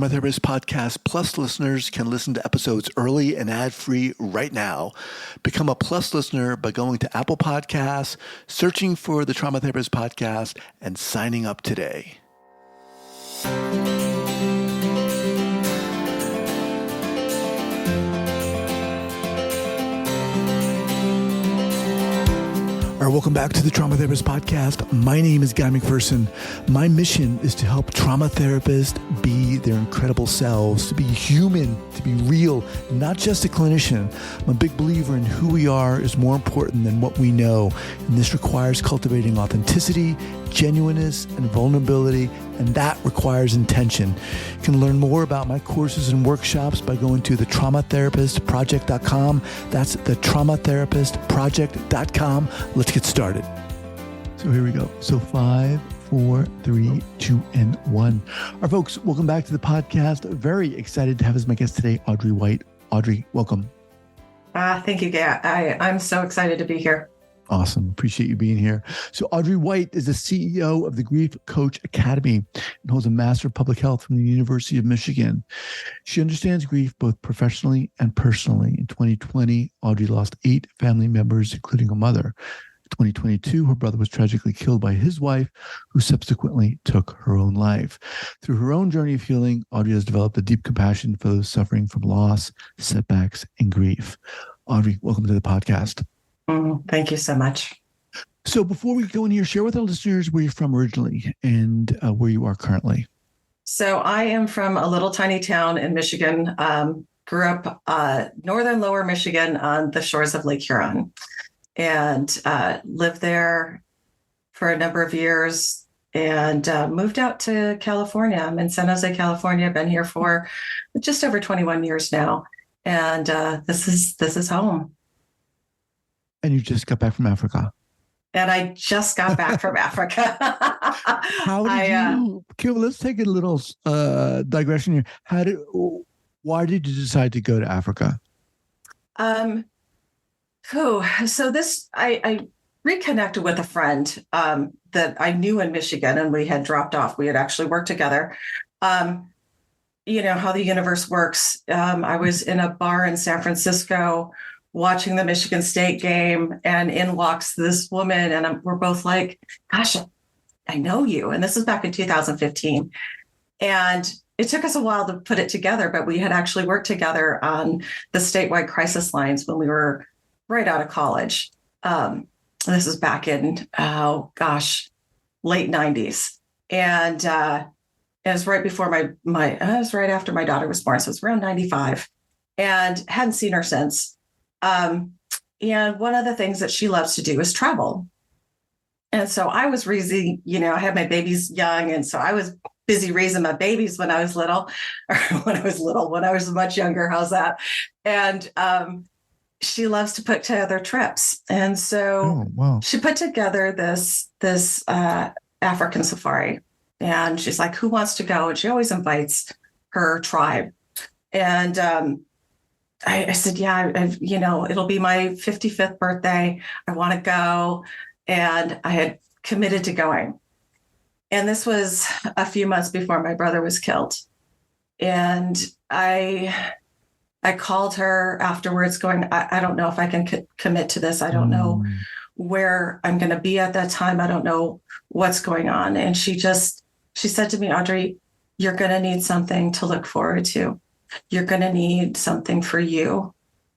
Trauma Therapist Podcast Plus listeners can listen to episodes early and ad-free right now. Become a Plus listener by going to Apple Podcasts, searching for the Trauma Therapist Podcast, and signing up today. All right, welcome back to the Trauma Therapist Podcast. My name is Guy McPherson. My mission is to help trauma therapists be their incredible selves, to be human, to be real, not just a clinician. I'm a big believer in who we are is more important than what we know. And this requires cultivating authenticity, genuineness, and vulnerability, and that requires intention. You can learn more about my courses and workshops by going to thetraumatherapistproject.com. That's thetraumatherapistproject.com. Let's get started. So here we go. So 5, 4, 3, 2, and 1. All right, folks, welcome back to the podcast. Very excited to have as my guest today, Audrey White. Audrey, welcome. Thank you, Gay. I'm so excited to be here. Awesome. Appreciate you being here. So Audrey White is the CEO of the Grief Coach Academy and holds a Master of Public Health from the University of Michigan. She understands grief both professionally and personally. In 2020, Audrey lost 8 family members, including a mother. In 2022, her brother was tragically killed by his wife, who subsequently took her own life. Through her own journey of healing, Audrey has developed a deep compassion for those suffering from loss, setbacks, and grief. Audrey, welcome to the podcast. Thank you so much. So before we go in here, share with our listeners where you're from originally and where you are currently. So I am from a little tiny town in Michigan, grew up northern lower Michigan on the shores of Lake Huron, and lived there for a number of years and moved out to California. I'm in San Jose, California. I've been here for just over 21 years now. And this is home. And you just got back from Africa. And I just got back from Africa. How did you? Okay, well, let's take a little digression here. Why did you decide to go to Africa? So I reconnected with a friend that I knew in Michigan, and we had dropped off. We had actually worked together. You know how the universe works. I was in a bar in San Francisco watching the Michigan State game, and in walks this woman, and we're both like, gosh, I know you. And this is back in 2015. And it took us a while to put it together, but we had actually worked together on the statewide crisis lines when we were right out of college. This is back in, late 90s. And it was right before it was right after my daughter was born. So it was around 95, and hadn't seen her since. And one of the things that she loves to do is travel. And so I was raising, I had my babies young. And so I was busy raising my babies when I was little, when I was much younger. How's that? And she loves to put together trips. And so she put together this African safari. And she's like, who wants to go? And she always invites her tribe. And I said, yeah, it'll be my 55th birthday. I want to go. And I had committed to going. And this was a few months before my brother was killed. And I called her afterwards going, I don't know if I can commit to this. I don't know where I'm going to be at that time. I don't know what's going on. And she said to me, Audrey, you're going to need something to look forward to. You're going to need something for you,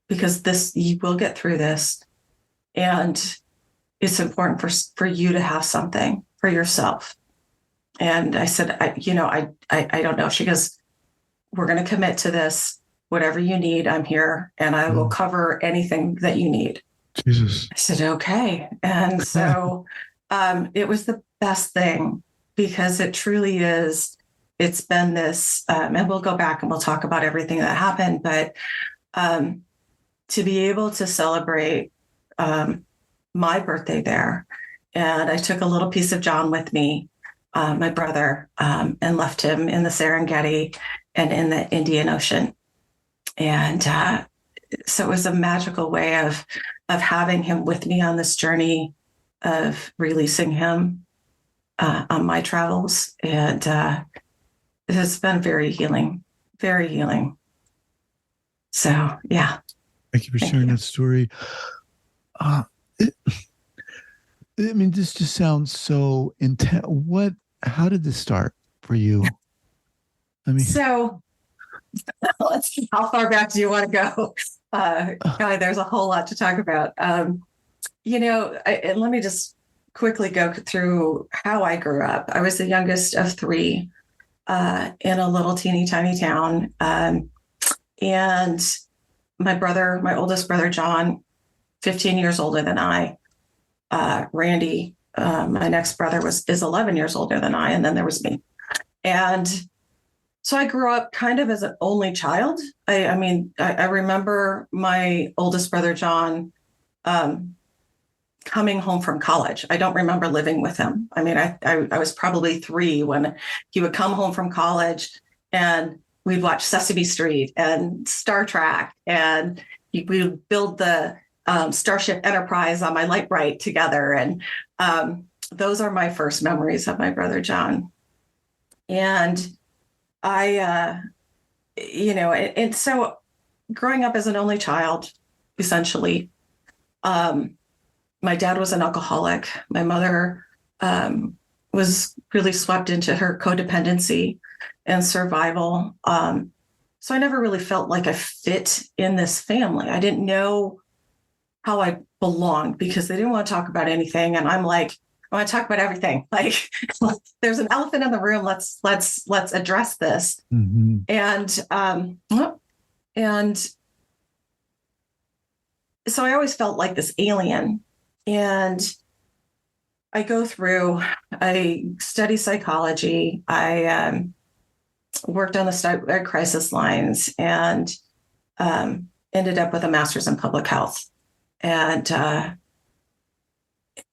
because you will get through this. And it's important for you to have something for yourself. And I said, I don't know. She goes, we're going to commit to this. Whatever you need, I'm here, and I will cover anything that you need. Jesus. I said, okay. And so it was the best thing, because it truly is. It's been this, and we'll go back and we'll talk about everything that happened, but to be able to celebrate my birthday there. And I took a little piece of John with me, my brother, and left him in the Serengeti and in the Indian Ocean. And so it was a magical way of having him with me on this journey of releasing him on my travels. And it has been very healing, very healing. So, yeah. Thank you for sharing that story. Uh, it, I mean, this just sounds so intense. How did this start for you? I mean, So let's see, how far back do you want to go? God, there's a whole lot to talk about. And let me just quickly go through how I grew up. I was the youngest of three in a little teeny tiny town. And my oldest brother, John, 15 years older than I, Randy, my next brother is 11 years older than I. And then there was me. And so I grew up kind of as an only child. I remember my oldest brother, John, coming home from college. I don't remember living with him. I mean, I was probably 3 when he would come home from college, and we'd watch Sesame Street and Star Trek, and we would build the Starship Enterprise on my light bright together. And those are my first memories of my brother, John. And and so growing up as an only child, essentially, my dad was an alcoholic. My mother was really swept into her codependency and survival. So I never really felt like I fit in this family. I didn't know how I belonged because they didn't want to talk about anything. And I'm like, I want to talk about everything. Like, there's an elephant in the room. Let's address this. mm-hmm. And so I always felt like this alien. And I study psychology. I worked on the crisis lines and ended up with a master's in public health. And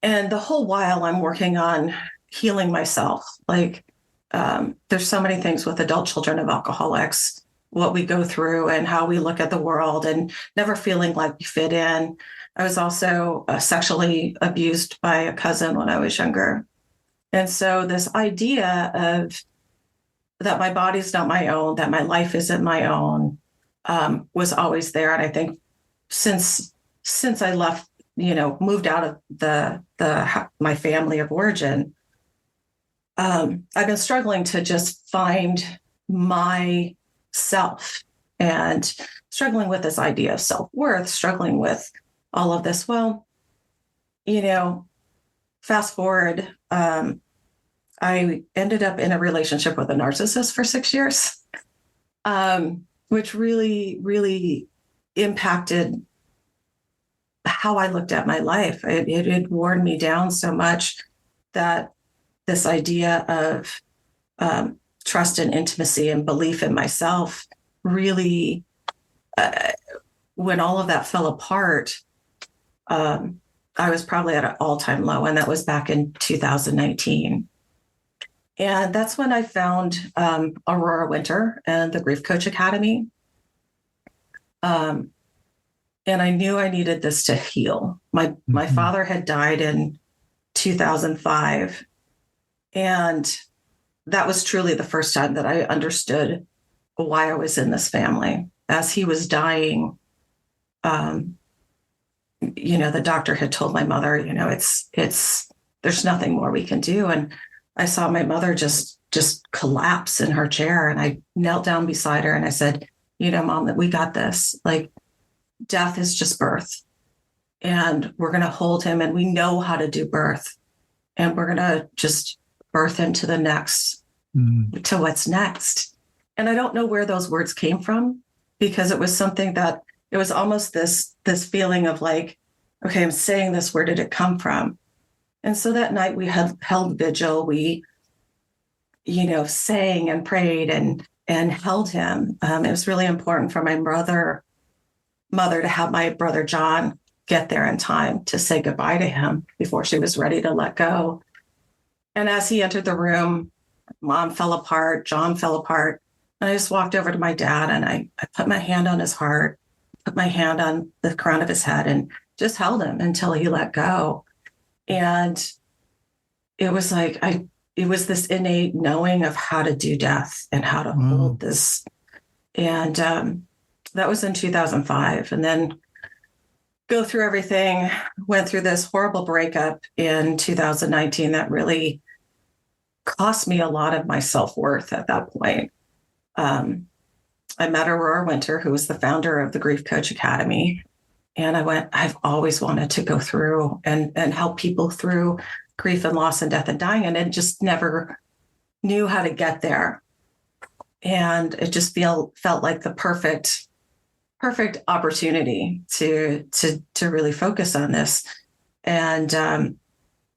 the whole while I'm working on healing myself. Like, there's so many things with adult children of alcoholics, what we go through and how we look at the world and never feeling like we fit in. I was also sexually abused by a cousin when I was younger. And so this idea of that my body's not my own, that my life isn't my own, was always there. And I think since I left, moved out of my family of origin, I've been struggling to just find myself and struggling with this idea of self-worth, struggling with all of this. Well, fast forward, I ended up in a relationship with a narcissist for 6 years, which really, really impacted how I looked at my life. It worn me down so much that this idea of trust and intimacy and belief in myself really, when all of that fell apart, I was probably at an all-time low, and that was back in 2019. And that's when I found Aurora Winter and the Grief Coach Academy. And I knew I needed this to heal. My father had died in 2005. And that was truly the first time that I understood why I was in this family. As he was dying, the doctor had told my mother, there's nothing more we can do. And I saw my mother just collapse in her chair, and I knelt down beside her and I said, Mom, that we got this. Like, death is just birth, and we're going to hold him, and we know how to do birth, and we're going to just birth him to the next, to what's next. And I don't know where those words came from, because it was something that it was almost this feeling of like, okay, I'm saying this, where did it come from? And so that night we had held vigil. We, sang and prayed and held him. It was really important for my mother to have my brother John get there in time to say goodbye to him before she was ready to let go. And as he entered the room, Mom fell apart, John fell apart. And I just walked over to my dad, and I put my hand on his heart, put my hand on the crown of his head, and just held him until he let go. And it was like, it was this innate knowing of how to do death and how to hold this. And that was in 2005. And then go through everything, went through this horrible breakup in 2019 that really cost me a lot of my self-worth at that point. I met Aurora Winter, who was the founder of the Grief Coach Academy. And I went, I've always wanted to go through and help people through grief and loss and death and dying. And it just never knew how to get there. And it just felt like the perfect opportunity to really focus on this. And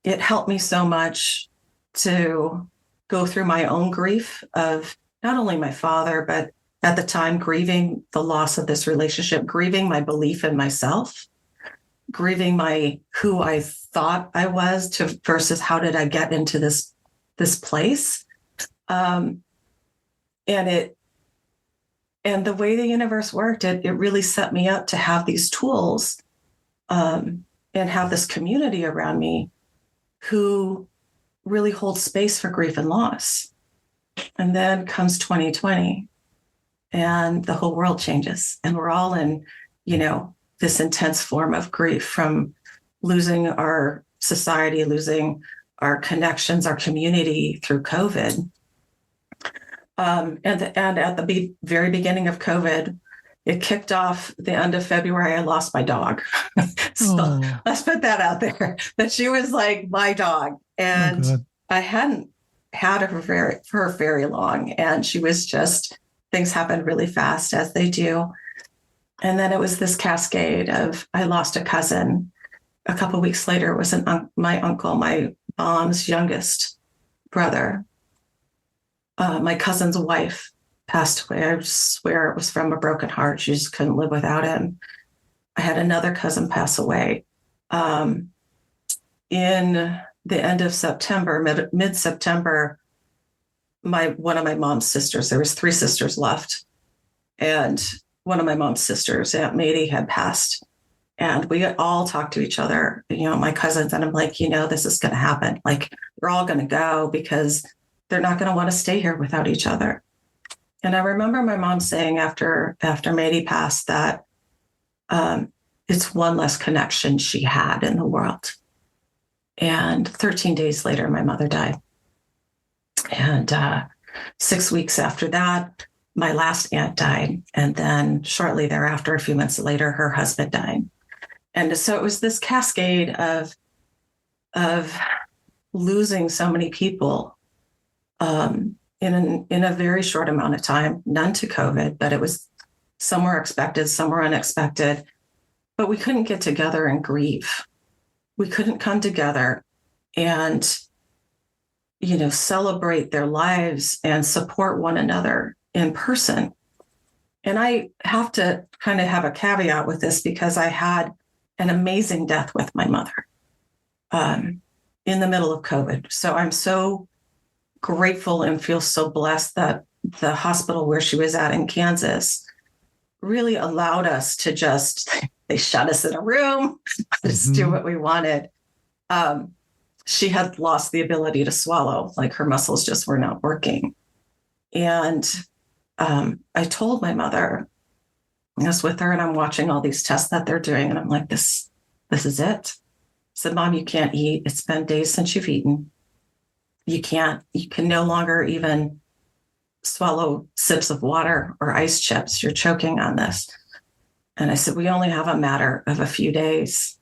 it helped me so much to go through my own grief of not only my father, but at the time, grieving the loss of this relationship, grieving my belief in myself, grieving who I thought I was versus how did I get into this place. And the way the universe worked, it really set me up to have these tools and have this community around me who really hold space for grief and loss. And then comes 2020. And the whole world changes. And we're all in, this intense form of grief from losing our society, losing our connections, our community through COVID. And at the very beginning of COVID, it kicked off the end of February. I lost my dog. So let's put that out there, that she was like my dog. And I hadn't had her for very long. And she was just... things happened really fast, as they do. And then it was this cascade of, I lost a cousin. A couple of weeks later, it was my uncle, my mom's youngest brother. My cousin's wife passed away. I swear it was from a broken heart. She just couldn't live without him. I had another cousin pass away. In the end of September, mid-September, one of my mom's sisters, there was 3 sisters left. And one of my mom's sisters, Aunt Mady, had passed. And we all talked to each other, my cousins, and I'm like, this is going to happen. Like, we're all going to go because they're not going to want to stay here without each other. And I remember my mom saying after Mady passed that it's one less connection she had in the world. And 13 days later, my mother died. And 6 weeks after that, my last aunt died. And then shortly thereafter, a few months later, her husband died. And so it was this cascade of losing so many people in a very short amount of time, none to COVID, but it was some were expected, some were unexpected. But we couldn't get together and grieve. We couldn't come together and celebrate their lives and support one another in person. And I have to kind of have a caveat with this because I had an amazing death with my mother in the middle of COVID. So I'm so grateful and feel so blessed that the hospital where she was at in Kansas really allowed us to they shut us in a room, just do what we wanted. She had lost the ability to swallow, like her muscles just were not working. And I told my mother, I was with her and I'm watching all these tests that they're doing. And I'm like, this is it. I said, Mom, you can't eat. It's been days since you've eaten. You can no longer even swallow sips of water or ice chips. You're choking on this. And I said, we only have a matter of a few days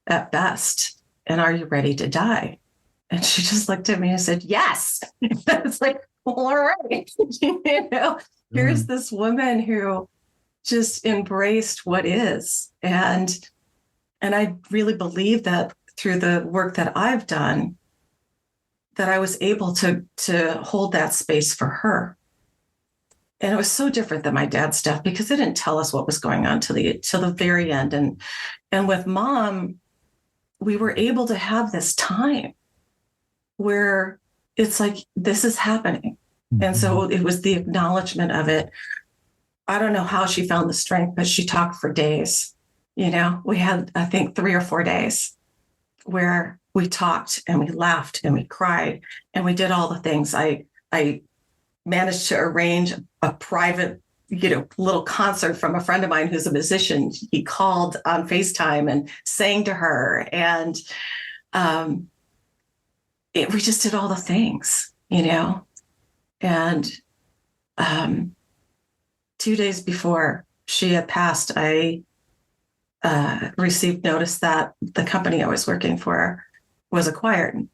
at best. And are you ready to die? And she just looked at me and said, yes. It's like, well, all right. Here's this woman who just embraced what is. And I really believe that through the work that I've done, that I was able to hold that space for her. And it was so different than my dad's death because it didn't tell us what was going on till the very end. And with Mom, we were able to have this time where it's like, this is happening. Mm-hmm. And so it was the acknowledgement of it. I don't know how she found the strength, but she talked for days. We had, I think, 3 or 4 days where we talked and we laughed and we cried and we did all the things. I managed to arrange a private, little concert from a friend of mine who's a musician. He called on FaceTime and sang to her. And we just did all the things, And 2 days before she had passed, I received notice that the company I was working for was acquired.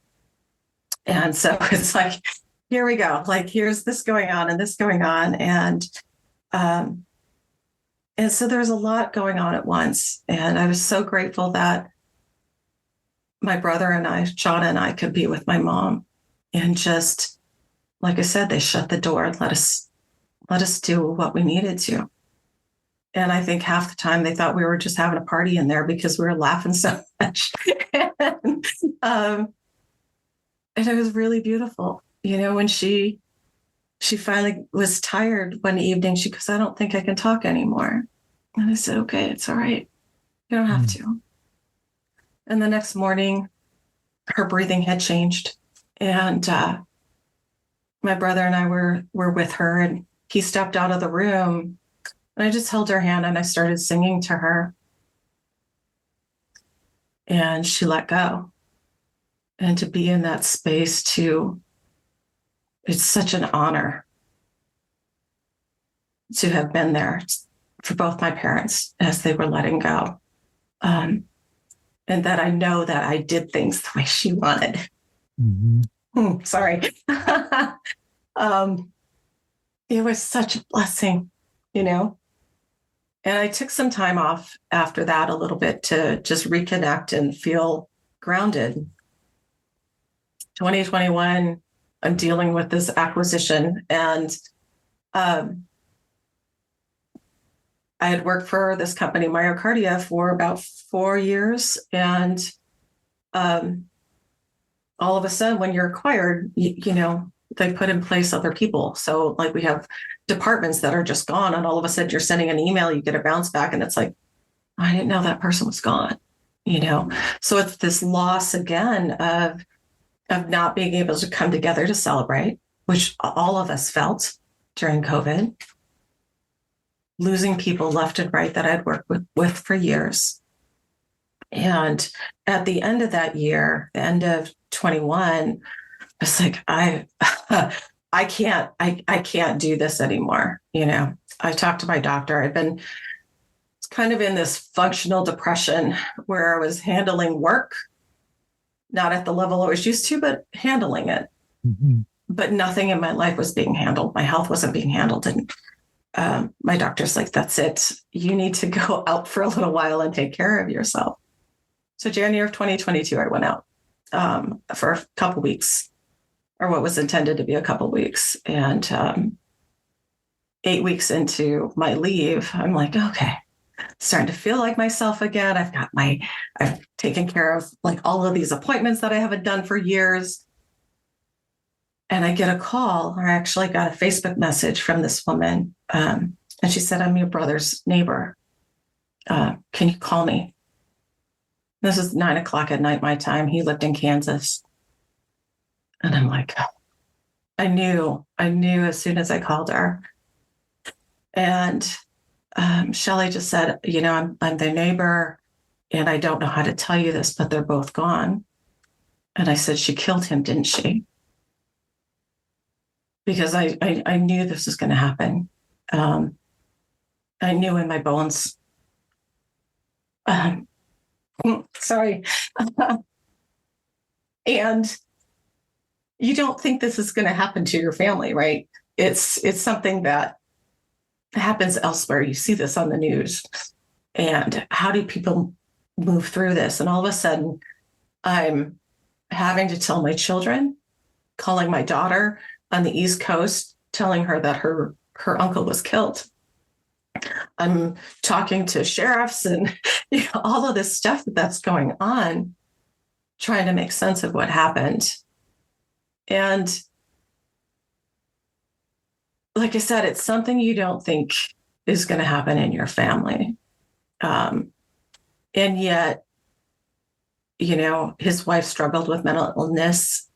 And so it's like, here we go. Like, here's this going on and this going on. And so there's a lot going on at once. And I was so grateful that my brother and I, Shauna and I, could be with my mom. And just, like I said, they shut the door and let us do what we needed to. And I think half the time they thought we were just having a party in there because we were laughing so much. And it was really beautiful. When she finally was tired one evening, she goes, I don't think I can talk anymore. And I said, okay, it's all right. You don't have to. And the next morning, her breathing had changed. And my brother and I were with her, and he stepped out of the room. And I just held her hand and I started singing to her. And she let go. And to be in that space it's such an honor to have been there for both my parents as they were letting go. And that I know that I did things the way she wanted. Sorry. It was such a blessing, And I took some time off after that a little bit to just reconnect and feel grounded. 2021, I'm dealing with this acquisition. And I had worked for this company, Myocardia, for about 4 years. And all of a sudden, when you're acquired, they put in place other people. So like we have departments that are just gone, and all of a sudden you're sending an email, you get a bounce back, and it's like, I didn't know that person was gone, So it's this loss again of not being able to come together to celebrate, which all of us felt during COVID. Losing people left and right that I'd worked with for years. And at the end of that year, the end of 21, it's like, I can't do this anymore. I talked to my doctor. I'd been kind of in this functional depression where I was handling work, not at the level I was used to, but handling it. But nothing in my life was being handled. My health wasn't being handled. And my doctor's like, that's it. You need to go out for a little while and take care of yourself. So January of 2022, I went out for a couple weeks, or what was intended to be a couple weeks. And 8 weeks into my leave, I'm like, okay, starting to feel like myself again. I've taken care of like all of these appointments that I haven't done for years. And I get a call, or I actually got a Facebook message from this woman. And she said, I'm your brother's neighbor. Can you call me? This is 9:00 at night, my time. He lived in Kansas. And I'm like, I knew as soon as I called her. And Shelley just said, I'm their neighbor, and I don't know how to tell you this, but they're both gone. And I said, she killed him, didn't she? Because I knew this was going to happen. I knew in my bones. Sorry. And you don't think this is going to happen to your family, right? It's something that happens elsewhere. You see this on the news. And how do people move through this? And all of a sudden, I'm having to tell my children, calling my daughter on the East Coast, telling her that her uncle was killed. I'm talking to sheriffs and all of this stuff that's going on, trying to make sense of what happened. And like I said, it's something you don't think is going to happen in your family. And yet his wife struggled with mental illness.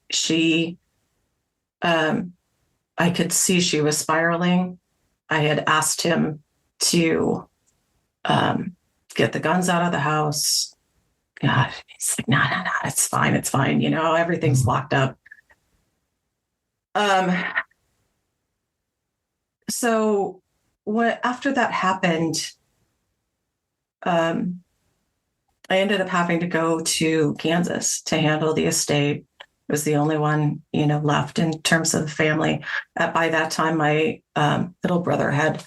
I could see she was spiraling. I had asked him to get the guns out of the house. God, he's like, no, it's fine. It's fine. Everything's locked up. So after that happened, I ended up having to go to Kansas to handle the estate. I was the only one, left in terms of the family. By that time, my little brother had,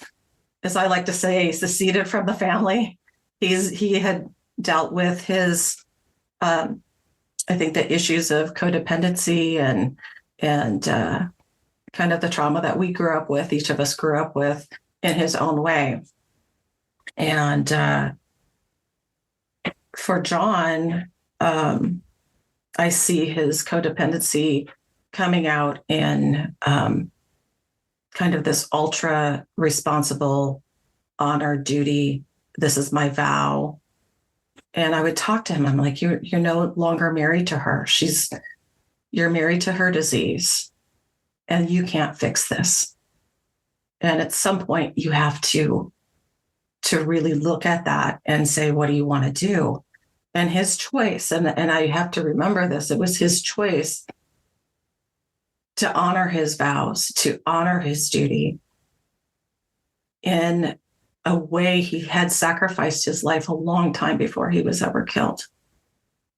as I like to say, seceded from the family. He had dealt with his, I think, the issues of codependency and kind of the trauma that we grew up with. Each of us grew up with in his own way. And for John, I see his codependency coming out in kind of this ultra responsible honor duty. This is my vow. And I would talk to him. I'm like, you're no longer married to her. You're married to her disease, and you can't fix this. And at some point you have to really look at that and say, what do you want to do? And his choice, and I have to remember this, it was his choice to honor his vows, to honor his duty in a way he had sacrificed his life a long time before he was ever killed.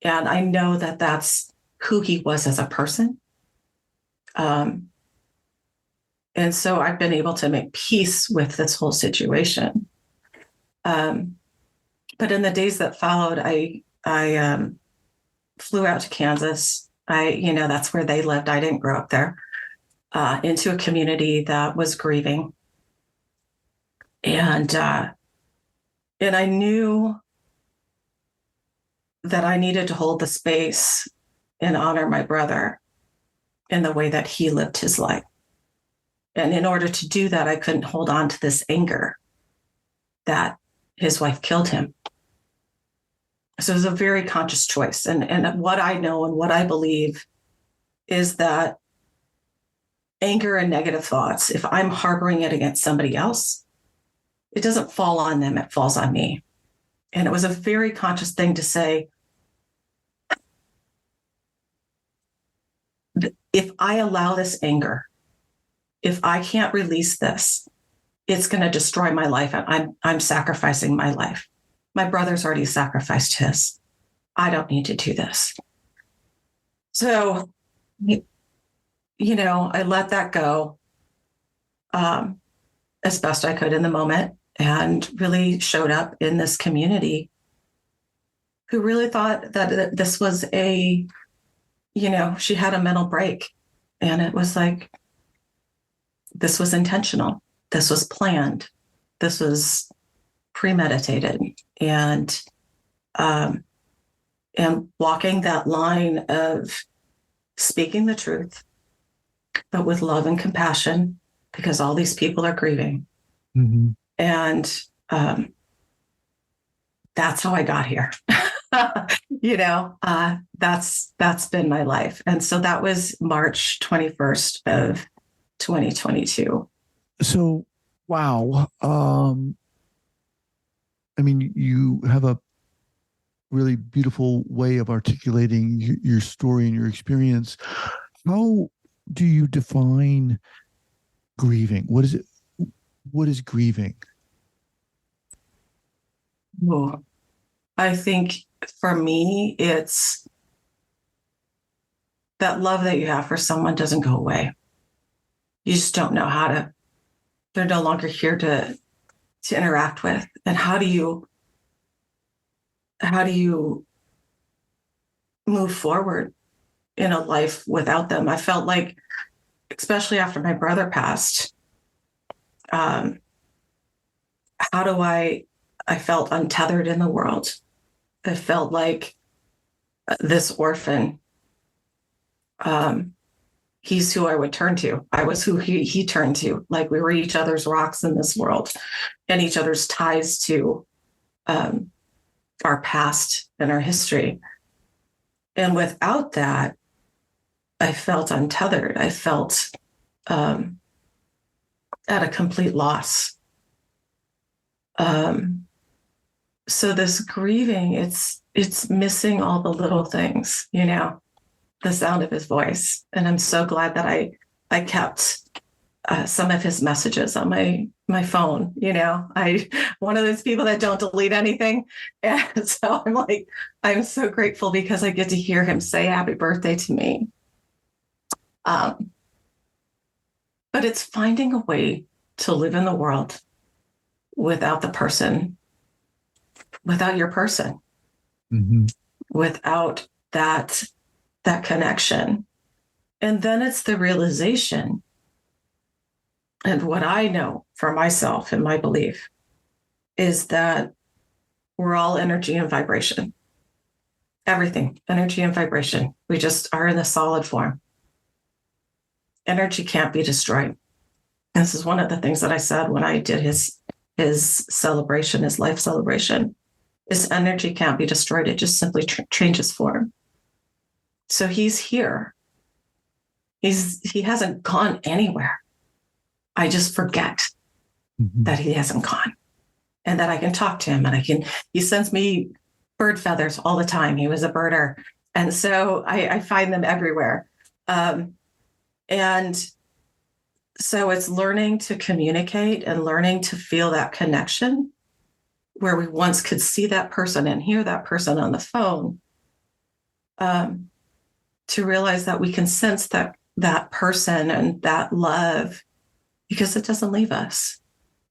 And I know that that's who he was as a person. And so I've been able to make peace with this whole situation. But in the days that followed, I flew out to Kansas. That's where they lived. I didn't grow up there. Into a community that was grieving, and I knew that I needed to hold the space and honor my brother in the way that he lived his life. And in order to do that, I couldn't hold on to this anger that his wife killed him. So it was a very conscious choice. And what I know and what I believe is that anger and negative thoughts, if I'm harboring it against somebody else, it doesn't fall on them, it falls on me. And it was a very conscious thing to say, if I allow this anger, if I can't release this, it's going to destroy my life. I'm sacrificing my life. My brother's already sacrificed his. I don't need to do this. So, I let that go as best I could in the moment, and really showed up in this community who really thought that this was she had a mental break. And it was like, this was intentional. This was planned. This was premeditated. And walking that line of speaking the truth, but with love and compassion, because all these people are grieving. Mm-hmm. And that's how I got here. That's been my life. And so that was March 21st of 2022. So, wow. You have a really beautiful way of articulating your story and your experience. How do you define grieving? What is it? What is grieving? Well, I think for me, it's that love that you have for someone doesn't go away. You just don't know how to, they're no longer here to interact with. And how do you move forward in a life without them? I felt like, especially after my brother passed, I felt untethered in the world. I felt like this orphan. He's who I would turn to. I was who he turned to. Like, we were each other's rocks in this world, and each other's ties to our past and our history. And without that, I felt untethered. I felt at a complete loss. So this grieving, it's missing all the little things, the sound of his voice. And I'm so glad that I kept some of his messages on my phone. I one of those people that don't delete anything. And so I'm so grateful because I get to hear him say happy birthday to me. But it's finding a way to live in the world without your person, Mm-hmm. without that connection. And then it's the realization, and what I know for myself and my belief is that we're all energy and vibration. Everything, energy and vibration. We just are in the solid form. Energy can't be destroyed. This is one of the things that I said when I did his celebration, his life celebration. This energy can't be destroyed. It just simply changes form. So he's here. He hasn't gone anywhere. I just forget that he hasn't gone, and that I can talk to him, and he sends me bird feathers all the time. He was a birder. And so I find them everywhere. And so it's learning to communicate and learning to feel that connection where we once could see that person and hear that person on the phone, to realize that we can sense that person and that love, because it doesn't leave us.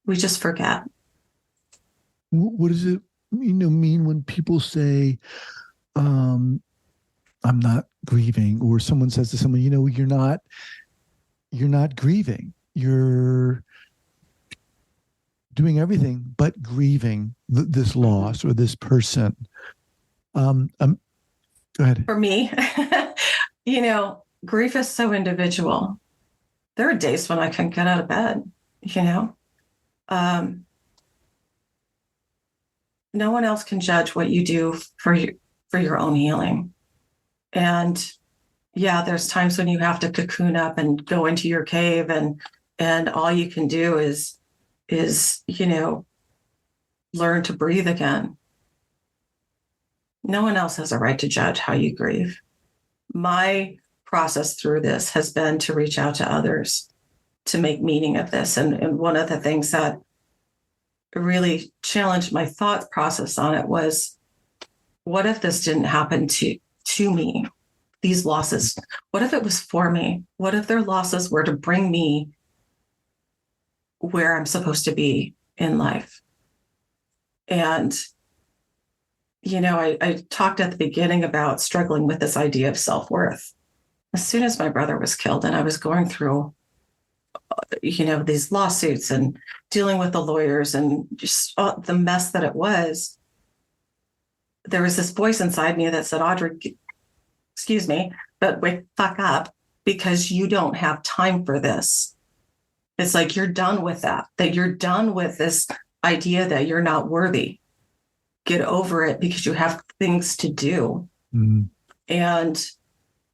We just forget. What does it mean when people say, I'm not grieving, or someone says to someone, you're not grieving. You're doing everything but grieving this loss or this person. Go ahead. For me, grief is so individual. There are days when I couldn't get out of bed, no one else can judge what you do for your own healing. And yeah, there's times when you have to cocoon up and go into your cave, and all you can do is learn to breathe again. No one else has a right to judge how you grieve. My process through this has been to reach out to others to make meaning of this. And one of the things that really challenged my thought process on it was, what if this didn't happen to me? These losses, what if it was for me? What if their losses were to bring me where I'm supposed to be in life? And, I talked at the beginning about struggling with this idea of self-worth. As soon as my brother was killed and I was going through, these lawsuits and dealing with the lawyers and just the mess that it was, there was this voice inside me that said, Audrey, excuse me, but wake fuck up, because you don't have time for this. It's like you're done with that you're done with this idea that you're not worthy. Get over it, because you have things to do. Mm-hmm. And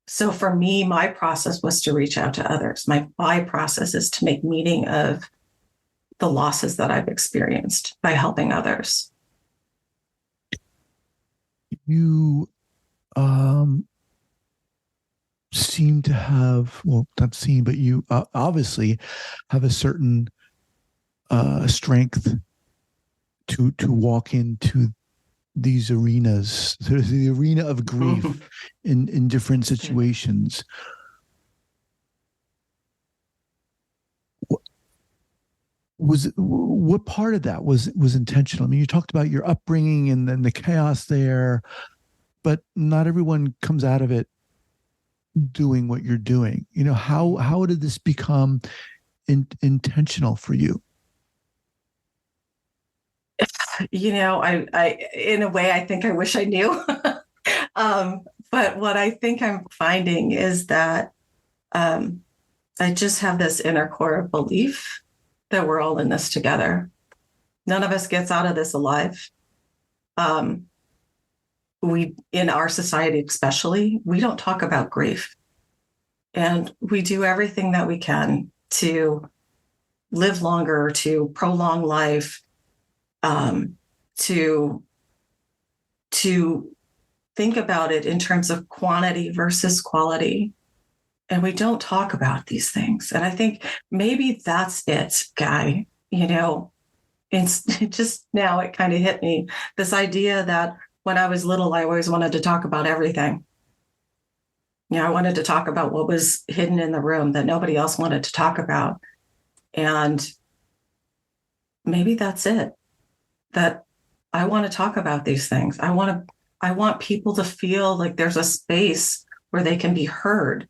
so for me, my process was to reach out to others. My process is to make meaning of the losses that I've experienced by helping others. You seem to have, not seem, but you obviously have a certain strength to walk into these arenas, the arena of grief in different situations. What part of that was intentional? I mean, you talked about your upbringing and then the chaos there, but not everyone comes out of it doing what you're doing. How did this become intentional for you? I in a way, I think I wish I knew. But what I think I'm finding is that I just have this inner core of belief that we're all in this together. None of us gets out of this alive. we, in our society especially, we don't talk about grief. And we do everything that we can to live longer, to prolong life, to think about it in terms of quantity versus quality. And we don't talk about these things. And I think maybe that's it, Guy. It's just now it kind of hit me, this idea that when I was little, I always wanted to talk about everything. I wanted to talk about what was hidden in the room that nobody else wanted to talk about. And maybe that's it, that I want to talk about these things. I want people to feel like there's a space where they can be heard,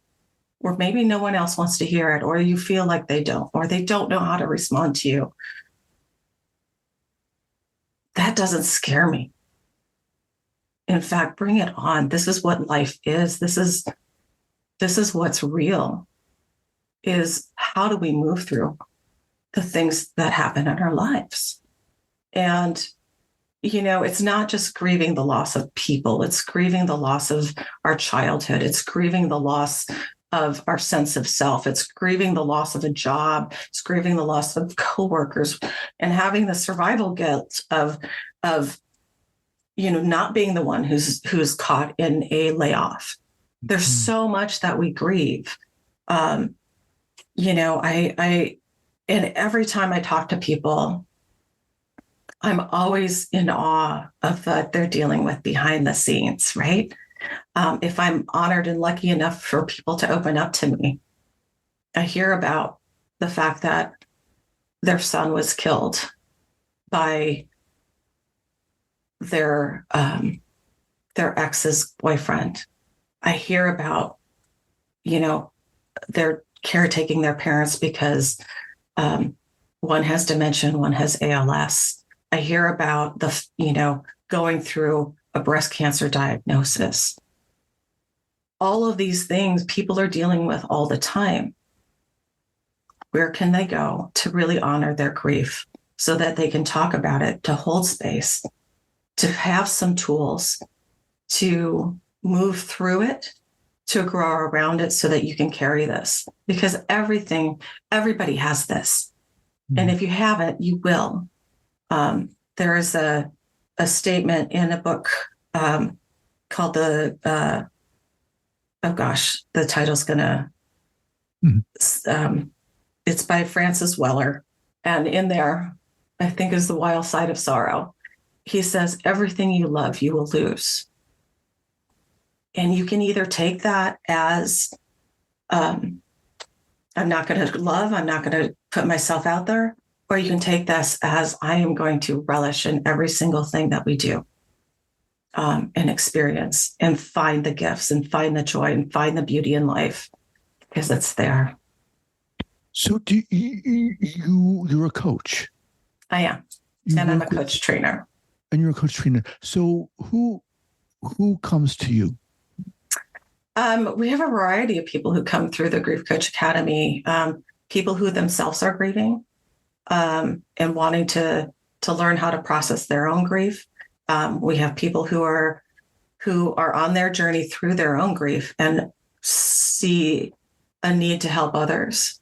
or maybe no one else wants to hear it, or you feel like they don't, or they don't know how to respond to you. That doesn't scare me. In fact, bring it on. This is what life is. This is what's real, is how do we move through the things that happen in our lives? And, it's not just grieving the loss of people. It's grieving the loss of our childhood. It's grieving the loss of our sense of self. It's grieving the loss of a job. It's grieving the loss of coworkers, and having the survival guilt of not being the one who's caught in a layoff. There's so much that we grieve. I and every time I talk to people, I'm always in awe of what they're dealing with behind the scenes, right? If I'm honored and lucky enough for people to open up to me, I hear about the fact that their son was killed by their ex's boyfriend. I hear about, they're caretaking their parents because one has dementia, one has ALS. I hear about going through a breast cancer diagnosis. All of these things people are dealing with all the time. Where can they go to really honor their grief so that they can talk about it, to hold space, to have some tools to move through it, to grow around it so that you can carry this? Because everybody has this. Mm-hmm. And if you haven't, you will. There is a statement in a book called the title's gonna, it's by Francis Weller. And in there, I think, is The Wild Side of Sorrow. He says, everything you love, you will lose. And you can either take that as, I'm not going to love, I'm not going to put myself out there, or you can take this as, I am going to relish in every single thing that we do and experience, and find the gifts and find the joy and find the beauty in life, because it's there. So do you're a coach? I am. And I'm a coach trainer. And you're a coach trainer. So who comes to you? We have a variety of people who come through the Grief Coach Academy, people who themselves are grieving and wanting to learn how to process their own grief. We have people who are on their journey through their own grief and see a need to help others.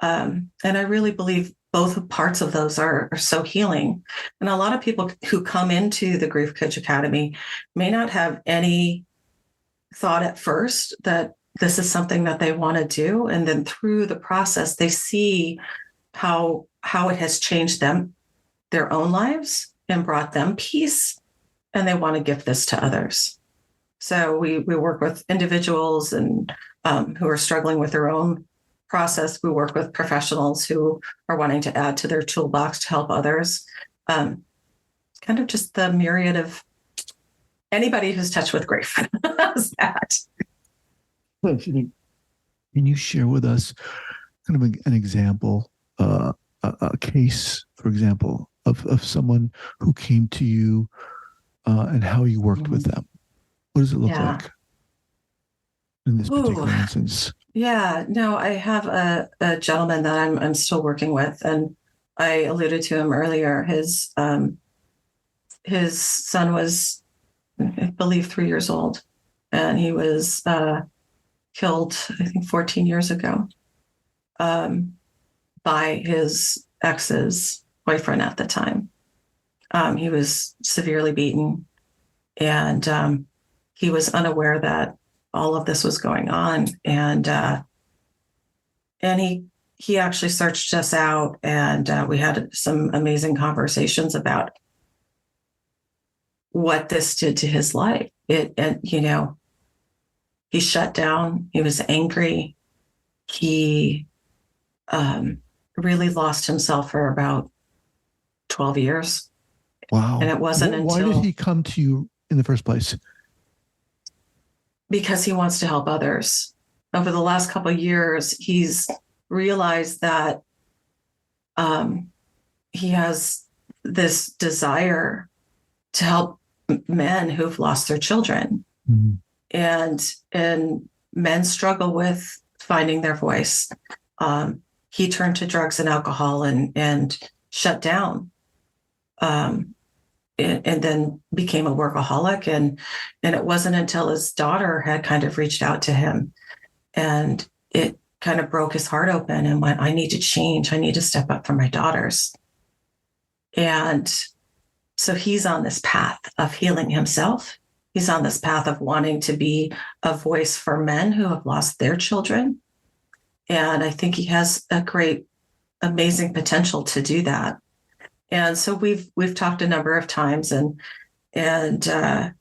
And I really believe both parts of those are so healing. And a lot of people who come into the Grief Coach Academy may not have any thought at first that this is something that they want to do. And then through the process, they see how it has changed them, their own lives, and brought them peace. And they want to give this to others. So we work with individuals and who are struggling with their own process. We work with professionals who are wanting to add to their toolbox to help others. Kind of just the myriad of anybody who's touched with grief. How's that? Can you share with us kind of an example, a case, for example, of someone who came to you and how you worked with them? What does it look like in this particular instance? Yeah, no, I have a gentleman that I'm still working with, and I alluded to him earlier. His son was I believe, 3 years old. And he was killed, I think, 14 years ago by his ex's boyfriend at the time. He was severely beaten, and he was unaware that all of this was going on. And he actually searched us out, and we had some amazing conversations about what this did to his life. He shut down. He was angry. He really lost himself for about 12 years. Wow. And it wasn't until... Why did he come to you in the first place? Because he wants to help others. Over the last couple of years, he's realized that he has this desire to help men who've lost their children. Mm-hmm. And men struggle with finding their voice. He turned to drugs and alcohol and shut down, and then became a workaholic. And it wasn't until his daughter had kind of reached out to him, and it kind of broke his heart open and went, I need to change. I need to step up for my daughters. And so he's on this path of healing himself. He's on this path of wanting to be a voice for men who have lost their children. And I think he has a great, amazing potential to do that. And so we've talked a number of times, and we're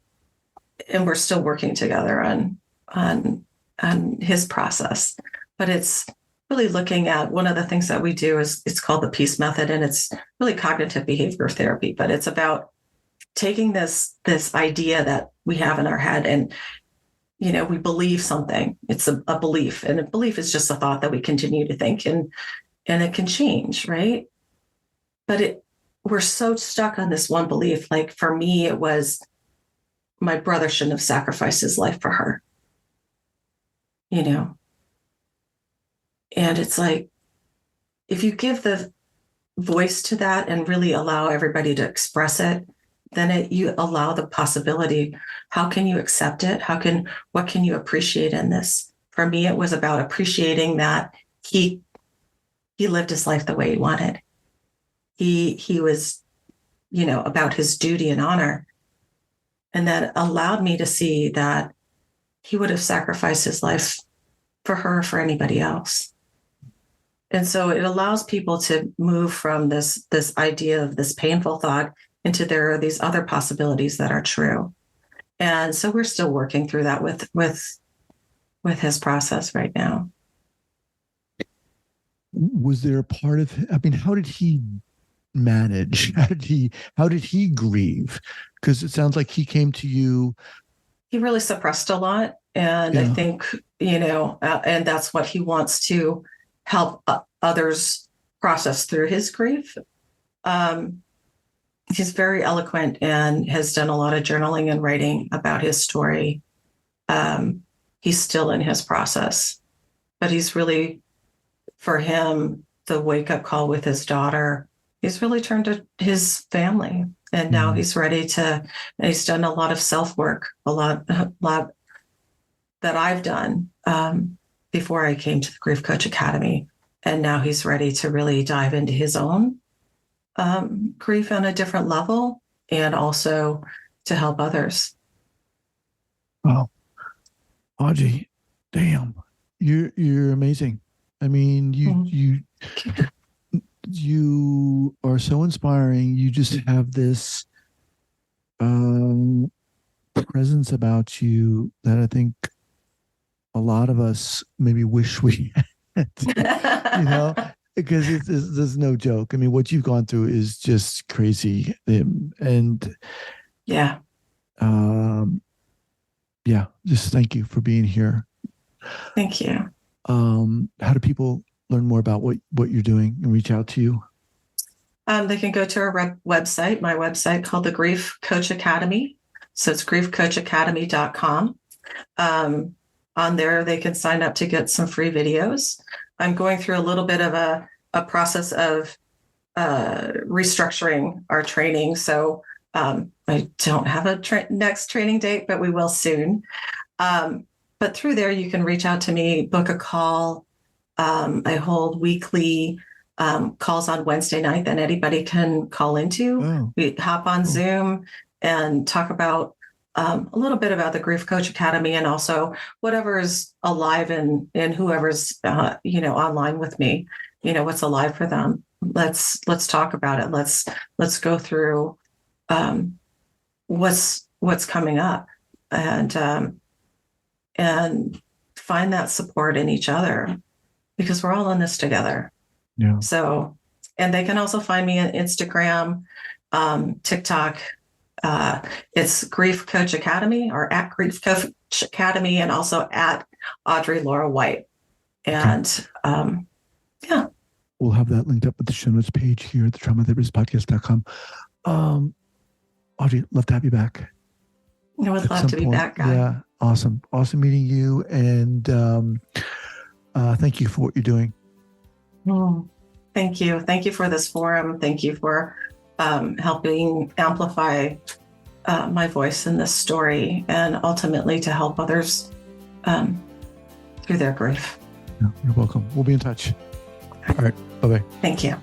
still working together on his process. But it's really looking at, one of the things that we do is, it's called the PEACE method, and it's really cognitive behavior therapy. But it's about taking this idea that we have in our head, and we believe something. It's a belief, and a belief is just a thought that we continue to think, and it can change, right? But we're so stuck on this one belief. Like for me, it was, my brother shouldn't have sacrificed his life for her, And it's like, if you give the voice to that and really allow everybody to express it, then you allow the possibility. How can you accept it? What can you appreciate in this? For me, it was about appreciating that he lived his life the way he wanted. He was, about his duty and honor. And that allowed me to see that he would have sacrificed his life for her or for anybody else. And so it allows people to move from this idea of this painful thought into, there are these other possibilities that are true. And so we're still working through that with his process right now. Was there a part of, how did he manage? How did he grieve? Because it sounds like he came to you. He really suppressed a lot. And I think, and that's what he wants to help others process through his grief. He's very eloquent and has done a lot of journaling and writing about his story. He's still in his process, but he's really, for him, the wake-up call with his daughter, he's really turned to his family. And now he's ready to, and he's done a lot of self-work, a lot that I've done before I came to the Grief Coach Academy. And now he's ready to really dive into his own grief on a different level, and also to help others. Wow. Audrey, damn, you're amazing. You are so inspiring. You just have this presence about you that I think a lot of us maybe wish we had, because there's no joke. What you've gone through is just crazy. Just thank you for being here. Thank you. How do people learn more about what you're doing and reach out to you? They can go to our website, my website called the Grief Coach Academy. So it's griefcoachacademy.com. On there, they can sign up to get some free videos. I'm going through a little bit of a process of restructuring our training. So I don't have a next training date, but we will soon. But through there, you can reach out to me, book a call. I hold weekly calls on Wednesday night that anybody can call into. Oh. We hop on Zoom and talk about a little bit about the Grief Coach Academy, and also whatever's alive in whoever's online with me. What's alive for them. Let's talk about it. Let's go through what's coming up, and find that support in each other, because we're all in this together. Yeah. So, and they can also find me on Instagram, TikTok. It's Grief Coach Academy, or at Grief Coach Academy, and also at Audrey Laura White. And yeah. We'll have that linked up with the show notes page here at the traumatherapistpodcast.com. Audrey, love to have you back. I would love to be back, Guy. Yeah, awesome. Awesome meeting you. And thank you for what you're doing. Thank you. Thank you for this forum. Thank you for helping amplify my voice in this story, and ultimately to help others through their grief. Yeah, you're welcome. We'll be in touch. All right. Bye-bye. Thank you.